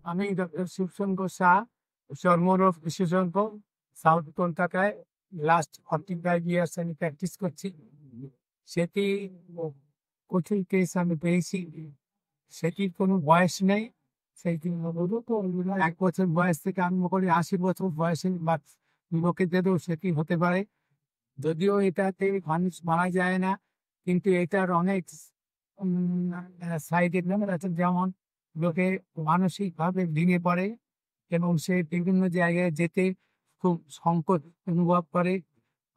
আমি ডক্টর শিবশঙ্কর শাহ, চর্মরোগ বিশেষজ্ঞ, সাউথ কলকাতায়। লাস্ট 45 years আমি প্র্যাকটিস করছি। সেটি কঠিন কেস আমি পেয়েছি। সেটির কোনো বয়স নেই। সেটি 1 বছর বয়স থেকে আরম্ভ করে 80 বছর বয়সের লোকেদেরও সেটি হতে পারে। যদিও এটাতে মানুষ মারা যায় না, কিন্তু এটার অনেক সাইড এফেক্ট আছে। যেমন লোকে মানসিকভাবে ভেঙে পড়ে এবং সে বিভিন্ন জায়গায় যেতে খুব সংকট অনুভব করে।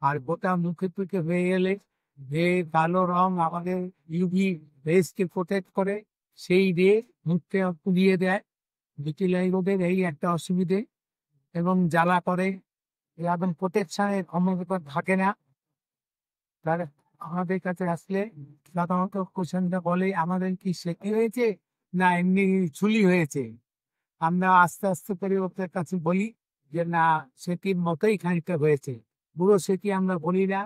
আর গোটা মুখে টুকে হয়ে গেলে যে কালো রং আমাদের ইউভি রেজকে প্রোটেক্ট করে, সেই রে মুখকে পুড়িয়ে দেয়। ভিটিলাইগোদের এই একটা অসুবিধে এবং জ্বালা করে। এরকম প্রোটেকশনের ক্ষমতা থাকে না। তার আমাদের কাছে আসলে সাধারণত কোশ্চেনটা বলে, আমাদের কি সেটি হয়েছে না এমনি চুলি হয়েছে। আমরা আস্তে আস্তে করে ওদের কাছে বলি যে না, সেটির মতোই খানিকটা হয়েছে। পুরো সেটি আমরা বলি না।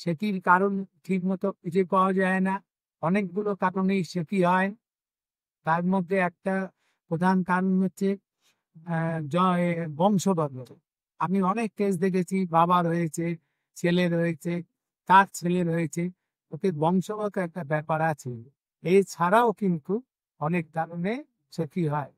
সেটির কারণ ঠিক মতো খুঁজে পাওয়া যায় না। অনেকগুলো কারণেই সেটি হয়। তার মধ্যে একটা প্রধান কারণ হচ্ছে বংশগত। আমি অনেক কেস দেখেছি, বাবার হয়েছে, ছেলের হয়েছে, তার ছেলের হয়েছে। ওকে বংশগত একটা ব্যাপার আছে। এছাড়াও কিন্তু অনেক কারণে সেটি হয়।